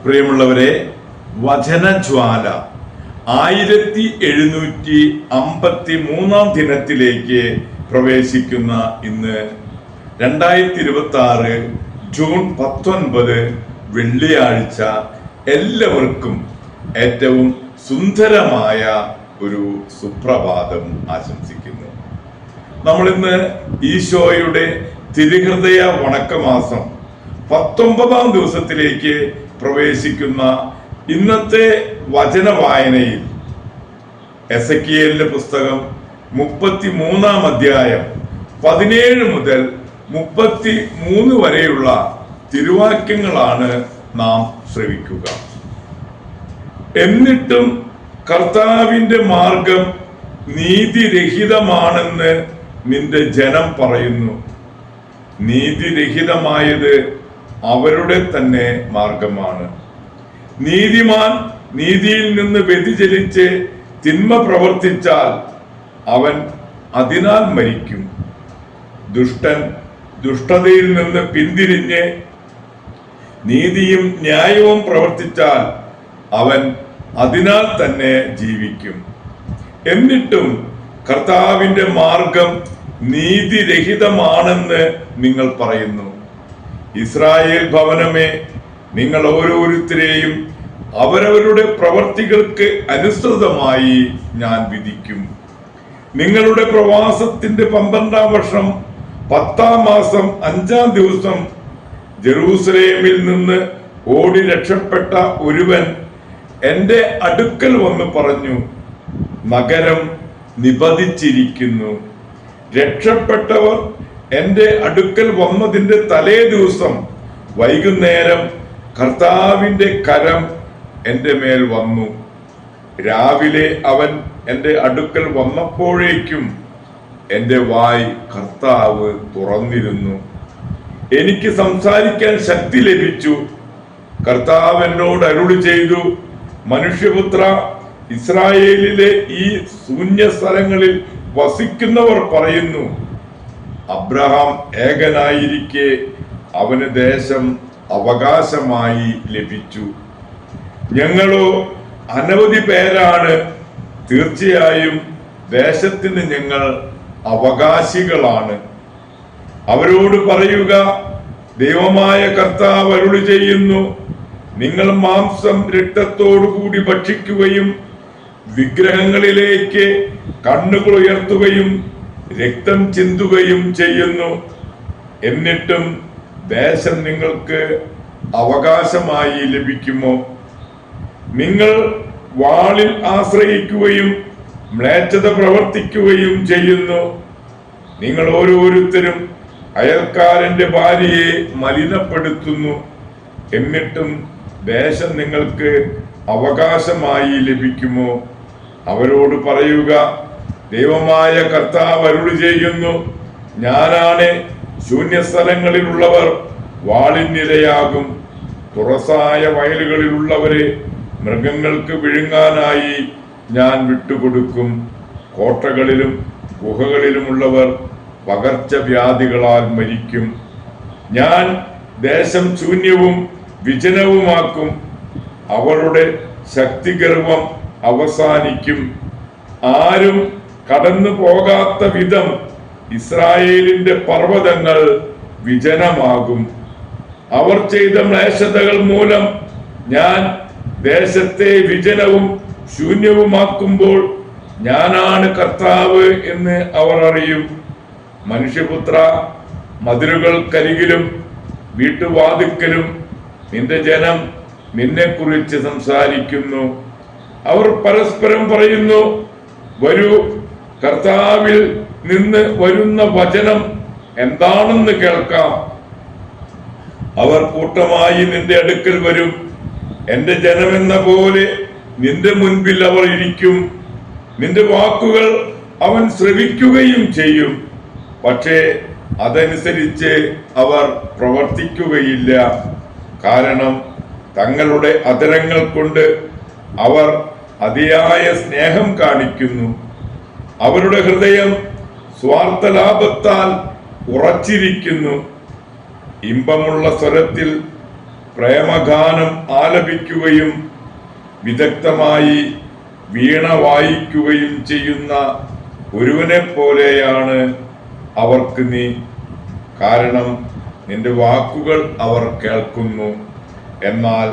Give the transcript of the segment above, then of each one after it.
പ്രിയമുള്ളവരെ, വചനജ്വാല 1753 ദിനത്തിലേക്ക് പ്രവേശിക്കുന്ന ഇന്ന് 2026 ജൂൺ 19 വെള്ളിയാഴ്ച എല്ലാവർക്കും ഏറ്റവും സുന്ദരമായ ഒരു സുപ്രഭാതം ആശംസിക്കുന്നു. നമ്മളിന്ന് ഈശോയുടെ തിരുഹൃദയ വണക്കമാസം 19 ദിവസത്തിലേക്ക് പ്രവേശിക്കുന്ന ഇന്നത്തെ വചന വായനയിൽ എസെക്കിയേലിന്റെ പുസ്തകം 33 അധ്യായം 17 മുതൽ 33 വരെയുള്ള തിരുവാക്യങ്ങളാണ് നാം ശ്രവിക്കുക. എന്നിട്ടും കർത്താവിന്റെ മാർഗം നീതിരഹിതമാണെന്ന് നിന്റെ ജനം പറയുന്നു. നീതിരഹിതമായത് അവരുടെ തന്നെ മാർഗമാണ്. നീതിമാൻ നീതിയിൽ നിന്ന് വ്യതിചലിച്ച് തിന്മ പ്രവർത്തിച്ചാൽ അവൻ അതിനാൽ മരിക്കും. ദുഷ്ടൻ ദുഷ്ടതയിൽ നിന്ന് പിന്തിരിഞ്ഞ് നീതിയും ന്യായവും പ്രവർത്തിച്ചാൽ അവൻ അതിനാൽ തന്നെ ജീവിക്കും. എന്നിട്ടും കർത്താവിന്റെ മാർഗം നീതിരഹിതമാണെന്ന് നിങ്ങൾ പറയുന്നു. ഇസ്രായേൽ ഭവനമേ, നിങ്ങൾ ഓരോരുത്തരെയും അവരവരുടെ പ്രവർത്തികൾക്ക് അനുസൃതമായി ഞാൻ വിധിക്കും. നിങ്ങളുടെ പ്രവാസത്തിന്റെ 12 വർഷം 10 മാസം 5 ദിവസം ജെറൂസലേമിൽ നിന്ന് ഓടി രക്ഷപ്പെട്ട ഒരുവൻ എന്റെ അടുക്കൽ വന്ന് പറഞ്ഞു, നഗരം നിബദിച്ചിരിക്കുന്നു. രക്ഷപ്പെട്ടവർ എന്റെ അടുക്കൽ വന്നതിന്റെ തലേ ദിവസം വൈകുന്നേരം കർത്താവിന്റെ കരം എന്റെ മേൽ വന്നു. രാവിലെ അവൻ എന്റെ അടുക്കൽ വന്നപ്പോഴേക്കും എന്റെ വായ് കർത്താവ് തുറന്നിരുന്നു. എനിക്ക് സംസാരിക്കാൻ ശക്തി ലഭിച്ചു. കർത്താവ് എന്നോട് അരുളി ചെയ്തു, മനുഷ്യപുത്ര, ഇസ്രായേലിലെ ഈ ശൂന്യ സ്ഥലങ്ങളിൽ വസിക്കുന്നവർ പറയുന്നു, അബ്രഹാം ഏകനായിരിക്കെ അവന് ദേശം അവകാശമായി ലഭിച്ചു. ഞങ്ങളോ അനവധി പേരാണ്. തീർച്ചയായും ദേശത്തിന് ഞങ്ങൾ അവകാശികളാണ്. അവരോട് പറയുക, ദൈവമായ കർത്താവ് അരുളി ചെയ്യുന്നു, നിങ്ങൾ മാംസം രക്തത്തോടു കൂടി ഭക്ഷിക്കുകയും വിഗ്രഹങ്ങളിലേക്ക് കണ്ണുകൾ ഉയർത്തുകയും രക്തം ചിന്തുകയും ചെയ്യുന്നു. എന്നിട്ടും ദേശം നിങ്ങൾക്ക് അവകാശമായി ലഭിക്കുമോ? നിങ്ങൾ വാളിൽ ആശ്രയിക്കുകയും മ്ലേച്ഛത പ്രവർത്തിക്കുകയും ചെയ്യുന്നു. നിങ്ങൾ ഓരോരുത്തരും അയൽക്കാരന്റെ ഭാര്യയെ മലിനപ്പെടുത്തുന്നു. എന്നിട്ടും ദേശം നിങ്ങൾക്ക് അവകാശമായി ലഭിക്കുമോ? അവരോട് പറയുക, ദൈവമായ കർത്താവ് അരുളി ചെയ്യുന്നു, ഞാനാണ്. ശൂന്യസ്ഥലങ്ങളിലുള്ളവർ വാളിനിരയാകും. തുറസായ വയലുകളിലുള്ളവരെ മൃഗങ്ങൾക്ക് വിഴുങ്ങാനായി ഞാൻ വിട്ടുകൊടുക്കും. കോട്ടകളിലും ഗുഹകളിലുമുള്ളവർ പകർച്ചവ്യാധികളാൽ മരിക്കും. ഞാൻ ദേശം ശൂന്യവും വിജനവുമാക്കും. അവരുടെ ശക്തിഗർവം അവസാനിക്കും. ആരും കടന്നു പോകാത്ത വിധം ഇസ്രായേലിന്റെ പർവ്വതങ്ങൾ വിജനമാകും. അവർ ചെയ്ത മ്ലേച്ഛതകൾ മൂലം ഞാൻ ദേശത്തെ വിജനവും ശൂന്യവുമാക്കുമ്പോൾ ഞാനാണ് കർത്താവ് എന്ന് അവർ അറിയും. മനുഷ്യപുത്ര, മതിലുകൾക്കരികിലും വീട്ടുവാതിക്കലും നിന്റെ ജനം നിന്നെ കുറിച്ച് സംസാരിക്കുന്നു. അവർ പരസ്പരം പറയുന്നു, വരൂ, കർത്താവിൽ നിന്ന് വരുന്ന വചനം എന്താണെന്ന് കേൾക്കാം. അവർ കൂട്ടമായി നിന്റെ അടുക്കൽ വരും. എന്റെ ജനമെന്ന പോലെ നിന്റെ മുൻപിൽ അവർ ഇരിക്കും. നിന്റെ വാക്കുകൾ അവൻ ശ്രവിക്കുകയും ചെയ്യും. പക്ഷേ അതനുസരിച്ച് അവർ പ്രവർത്തിക്കുകയില്ല. കാരണം തങ്ങളുടെ അധരങ്ങൾ കൊണ്ട് അവർ അതിയായ സ്നേഹം കാണിക്കുന്നു. അവരുടെ ഹൃദയം സ്വാർത്ഥ ലാഭത്താൽ ഉറച്ചിരിക്കുന്നു. ഇമ്പമുള്ള സ്വരത്തിൽ പ്രേമഗാനം ആലപിക്കുകയും വിദഗ്ധമായി വീണ വായിക്കുകയും ചെയ്യുന്ന ഒരുവനെ പോലെയാണ് അവർക്ക് നീ. കാരണം നിന്റെ വാക്കുകൾ അവർ കേൾക്കുന്നു, എന്നാൽ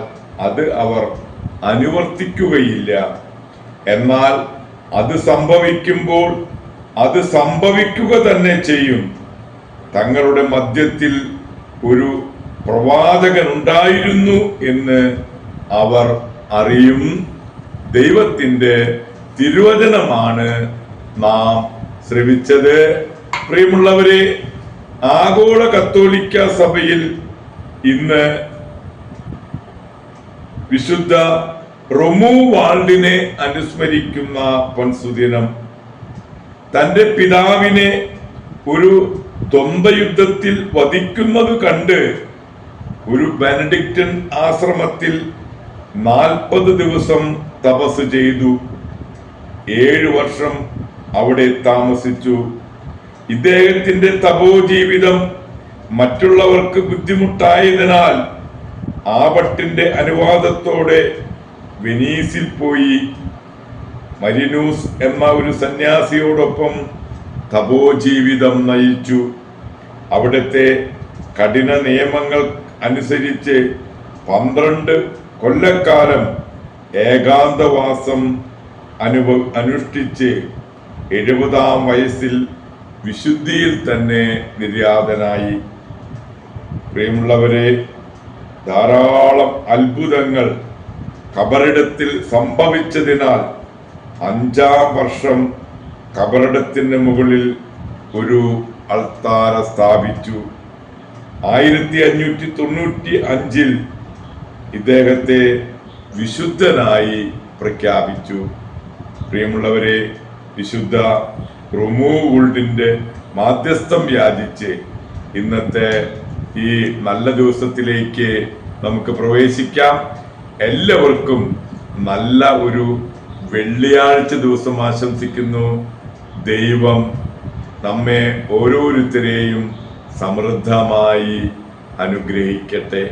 അത് അവർ അനുവർത്തിക്കുകയില്ല. എന്നാൽ അത് സംഭവിക്കുമ്പോൾ അത് സംഭവിക്കുക തന്നെ ചെയ്യും. തങ്ങളുടെ മധ്യത്തിൽ ഒരു പ്രവാചകൻ ഉണ്ടായിരുന്നു എന്ന് അവർ അറിയും. ദൈവത്തിന്റെ തിരുവചനമാണ് നാം ശ്രവിച്ചത്. പ്രിയമുള്ളവരെ, ആഗോള കത്തോലിക്ക സഭയിൽ ഇന്ന് വിശുദ്ധ റൊമുവാൾഡിനെ അനുസ്മരിക്കുന്ന പൊൻസുദിനം. തന്റെ പിതാവിനെ ഒരു ദ്വന്ദ്വയുദ്ധത്തിൽ വധിക്കുന്നത് കണ്ട് ഒരു ബെനഡിക്റ്റൻ ആശ്രമത്തിൽ 40 ദിവസം തപസ് ചെയ്തു. 7 വർഷം അവിടെ താമസിച്ചു. ഇദ്ദേഹത്തിന്റെ തപോജീവിതം മറ്റുള്ളവർക്ക് ബുദ്ധിമുട്ടായതിനാൽ ആബട്ടിന്റെ അനുവാദത്തോടെ വെനീസിൽ പോയി മരിനൂസ് എന്ന ഒരു സന്യാസിയോടൊപ്പം തപോജീവിതം നയിച്ചു. അവിടുത്തെ കഠിന നിയമങ്ങൾ അനുസരിച്ച് 12 കൊല്ലക്കാലം ഏകാന്തവാസം അനുഷ്ഠിച്ച് 70-ാം വയസ്സിൽ വിശുദ്ധിയിൽ തന്നെ നിര്യാതനായി. പ്രിയമുള്ളവരെ, ധാരാളം അത്ഭുതങ്ങൾ ഖബറിടത്തിൽ സംഭവിച്ചതിനാൽ 5-ാം വർഷം ഖബറിടത്തിന് മുകളിൽ ഒരു അൾത്താര സ്ഥാപിച്ചു. 1595-ൽ ഇദ്ദേഹത്തെ വിശുദ്ധനായി പ്രഖ്യാപിച്ചു. പ്രിയമുള്ളവരെ, വിശുദ്ധ റൊമുവുൾഡിന്റെ മാധ്യസ്ഥം യാചിച്ച് ഇന്നത്തെ ഈ നല്ല ദിവസത്തിലേക്ക് നമുക്ക് പ്രവേശിക്കാം. എല്ലാവർക്കും നല്ല ഒരു വെള്ളിയാഴ്ച ദിവസം ആശംസിക്കുന്നു. ദൈവം നമ്മെ ഓരോരുത്തരെയും സമൃദ്ധമായി അനുഗ്രഹിക്കട്ടെ.